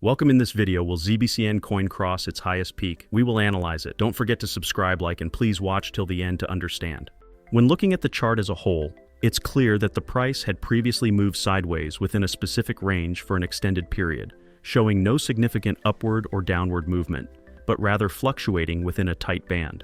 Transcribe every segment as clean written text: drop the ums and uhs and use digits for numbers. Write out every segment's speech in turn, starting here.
Welcome. In this video, will ZBCN coin cross its highest peak? We will analyze it. Don't forget to subscribe, like, and please watch till the end to understand. When looking at the chart as a whole, it's clear that the price had previously moved sideways within a specific range for an extended period, showing no significant upward or downward movement, but rather fluctuating within a tight band.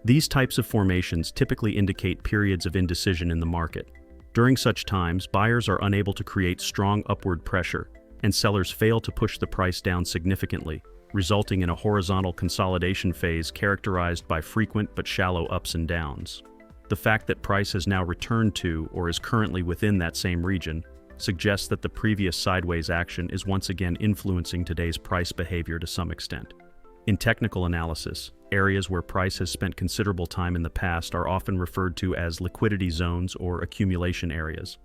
These types of formations typically indicate periods of indecision in the market. During such times, buyers are unable to create strong upward pressure, and sellers fail to push the price down significantly, resulting in a horizontal consolidation phase characterized by frequent but shallow ups and downs. The fact that price has now returned to or is currently within that same region suggests that the previous sideways action is once again influencing today's price behavior to some extent. In technical analysis, areas where price has spent considerable time in the past are often referred to as liquidity zones or accumulation areas.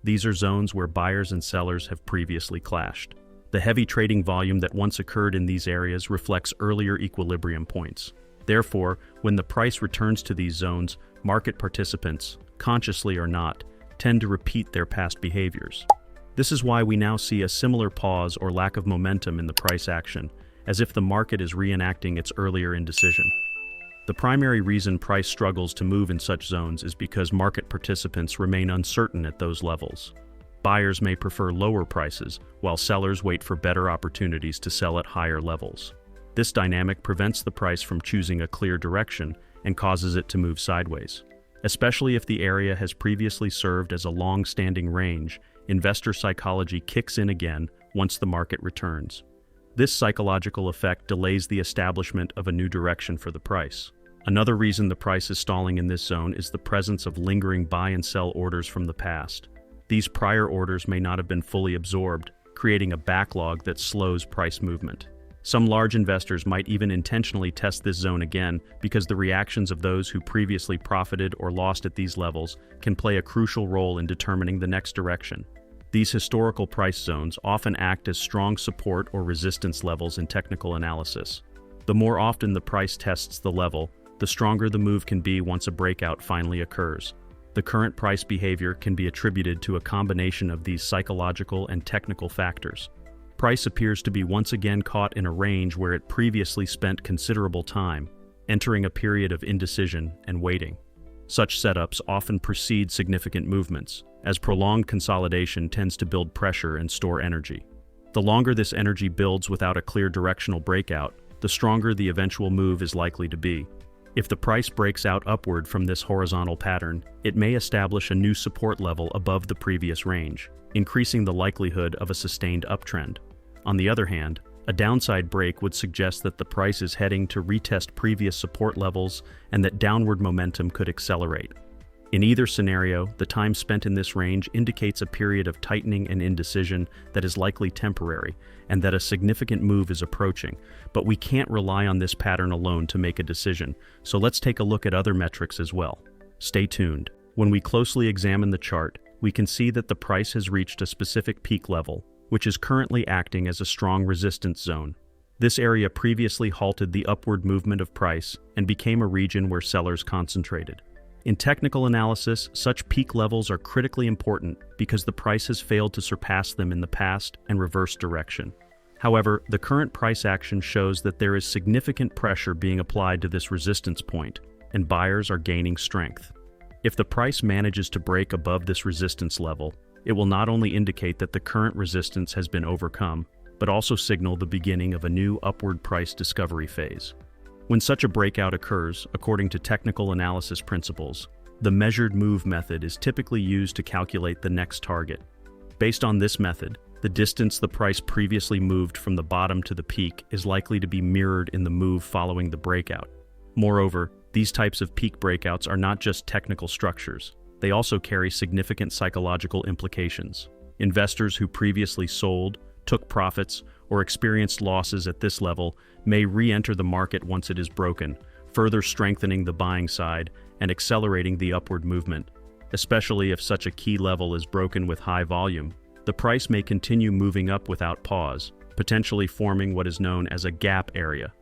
These are zones where buyers and sellers have previously clashed. The heavy trading volume that once occurred in these areas reflects earlier equilibrium points. Therefore, when the price returns to these zones, market participants, consciously or not, tend to repeat their past behaviors. This is why we now see a similar pause or lack of momentum in the price action, as if the market is reenacting its earlier indecision. The primary reason price struggles to move in such zones is because market participants remain uncertain at those levels. Buyers may prefer lower prices, while sellers wait for better opportunities to sell at higher levels. This dynamic prevents the price from choosing a clear direction and causes it to move sideways. Especially if the area has previously served as a long-standing range, investor psychology kicks in again once the market returns. This psychological effect delays the establishment of a new direction for the price. Another reason the price is stalling in this zone is the presence of lingering buy and sell orders from the past. These prior orders may not have been fully absorbed, creating a backlog that slows price movement. Some large investors might even intentionally test this zone again because the reactions of those who previously profited or lost at these levels can play a crucial role in determining the next direction. These historical price zones often act as strong support or resistance levels in technical analysis. The more often the price tests the level, the stronger the move can be once a breakout finally occurs. The current price behavior can be attributed to a combination of these psychological and technical factors. Price appears to be once again caught in a range where it previously spent considerable time, entering a period of indecision and waiting. Such setups often precede significant movements, as prolonged consolidation tends to build pressure and store energy. The longer this energy builds without a clear directional breakout, the stronger the eventual move is likely to be. If the price breaks out upward from this horizontal pattern, it may establish a new support level above the previous range, increasing the likelihood of a sustained uptrend. On the other hand, a downside break would suggest that the price is heading to retest previous support levels and that downward momentum could accelerate. In either scenario, the time spent in this range indicates a period of tightening and indecision that is likely temporary, and that a significant move is approaching. But we can't rely on this pattern alone to make a decision, so let's take a look at other metrics as well. Stay tuned. When we closely examine the chart, we can see that the price has reached a specific peak level, which is currently acting as a strong resistance zone. This area previously halted the upward movement of price and became a region where sellers concentrated. In technical analysis, such peak levels are critically important because the price has failed to surpass them in the past and reverse direction. However, the current price action shows that there is significant pressure being applied to this resistance point, and buyers are gaining strength. If the price manages to break above this resistance level, it will not only indicate that the current resistance has been overcome, but also signal the beginning of a new upward price discovery phase. When such a breakout occurs, according to technical analysis principles, the measured move method is typically used to calculate the next target. Based on this method, the distance the price previously moved from the bottom to the peak is likely to be mirrored in the move following the breakout. Moreover, these types of peak breakouts are not just technical structures, they also carry significant psychological implications. Investors who previously sold, took profits, or experienced losses at this level may re-enter the market once it is broken, further strengthening the buying side and accelerating the upward movement. Especially if such a key level is broken with high volume, the price may continue moving up without pause, potentially forming what is known as a gap area.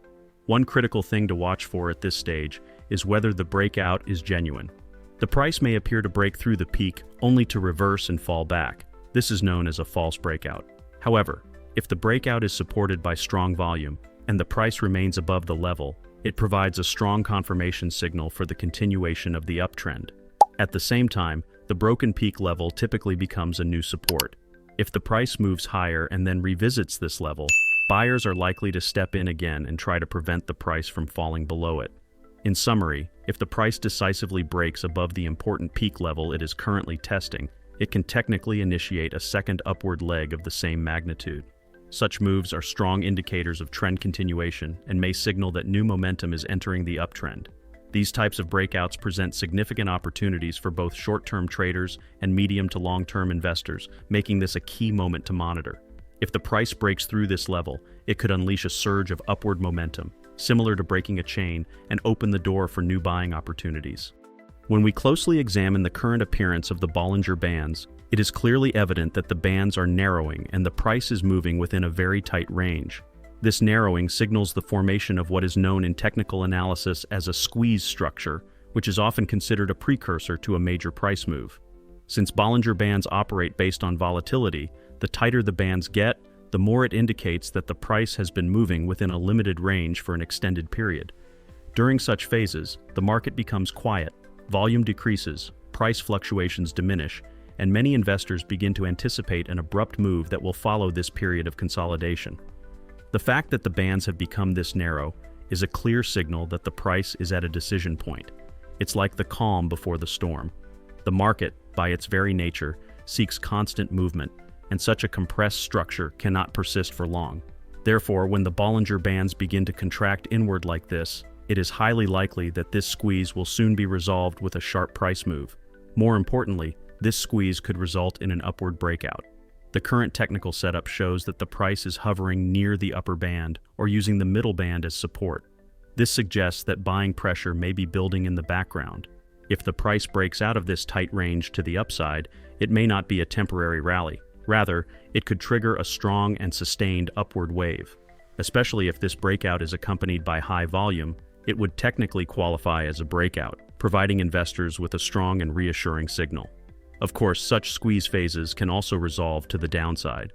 One critical thing to watch for at this stage is whether the breakout is genuine. The price may appear to break through the peak only to reverse and fall back. This is known as a false breakout. However, If the breakout is supported by strong volume, and the price remains above the level, it provides a strong confirmation signal for the continuation of the uptrend. At the same time, the broken peak level typically becomes a new support. If the price moves higher and then revisits this level, buyers are likely to step in again and try to prevent the price from falling below it. In summary, if the price decisively breaks above the important peak level it is currently testing, it can technically initiate a second upward leg of the same magnitude. Such moves are strong indicators of trend continuation and may signal that new momentum is entering the uptrend. These types of breakouts present significant opportunities for both short-term traders and medium to long-term investors, making this a key moment to monitor. If the price breaks through this level, it could unleash a surge of upward momentum, similar to breaking a chain, and open the door for new buying opportunities. When we closely examine the current appearance of the Bollinger Bands, it is clearly evident that the bands are narrowing and the price is moving within a very tight range. This narrowing signals the formation of what is known in technical analysis as a squeeze structure, which is often considered a precursor to a major price move. Since Bollinger Bands operate based on volatility, the tighter the bands get, the more it indicates that the price has been moving within a limited range for an extended period. During such phases, the market becomes quiet, volume decreases, price fluctuations diminish, and many investors begin to anticipate an abrupt move that will follow this period of consolidation. The fact that the bands have become this narrow is a clear signal that the price is at a decision point. It's like the calm before the storm. The market, by its very nature, seeks constant movement, and such a compressed structure cannot persist for long. Therefore, when the Bollinger Bands begin to contract inward like this, it is highly likely that this squeeze will soon be resolved with a sharp price move. More importantly, this squeeze could result in an upward breakout. The current technical setup shows that the price is hovering near the upper band or using the middle band as support. This suggests that buying pressure may be building in the background. If the price breaks out of this tight range to the upside, it may not be a temporary rally. Rather, it could trigger a strong and sustained upward wave. Especially if this breakout is accompanied by high volume, it would technically qualify as a breakout, providing investors with a strong and reassuring signal. Of course, such squeeze phases can also resolve to the downside.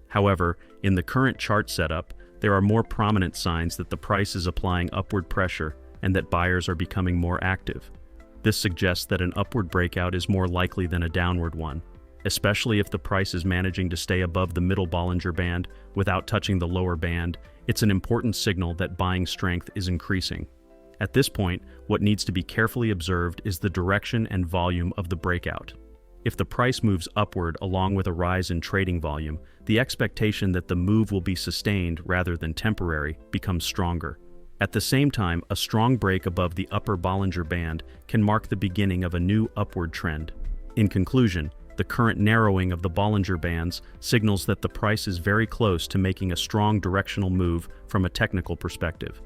However, in the current chart setup, there are more prominent signs that the price is applying upward pressure and that buyers are becoming more active. This suggests that an upward breakout is more likely than a downward one, especially if the price is managing to stay above the middle Bollinger Band without touching the lower band. It's an important signal that buying strength is increasing. At this point, what needs to be carefully observed is the direction and volume of the breakout. If the price moves upward along with a rise in trading volume, the expectation that the move will be sustained rather than temporary becomes stronger. At the same time, a strong break above the upper Bollinger Band can mark the beginning of a new upward trend. In conclusion, the current narrowing of the Bollinger Bands signals that the price is very close to making a strong directional move from a technical perspective.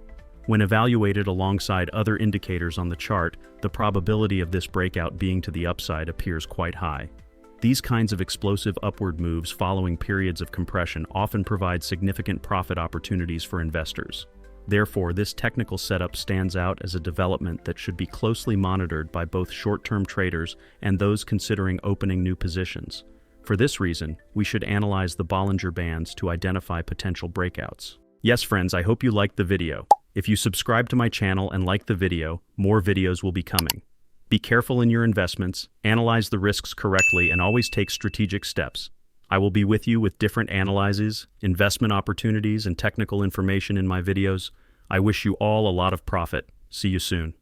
When evaluated alongside other indicators on the chart, the probability of this breakout being to the upside appears quite high. These kinds of explosive upward moves following periods of compression often provide significant profit opportunities for investors. Therefore, this technical setup stands out as a development that should be closely monitored by both short-term traders and those considering opening new positions. For this reason, we should analyze the Bollinger Bands to identify potential breakouts. Yes, friends, I hope you liked the video. If you subscribe to my channel and like the video, more videos will be coming. Be careful in your investments, analyze the risks correctly, and always take strategic steps. I will be with you with different analyses, investment opportunities, and technical information in my videos. I wish you all a lot of profit. See you soon.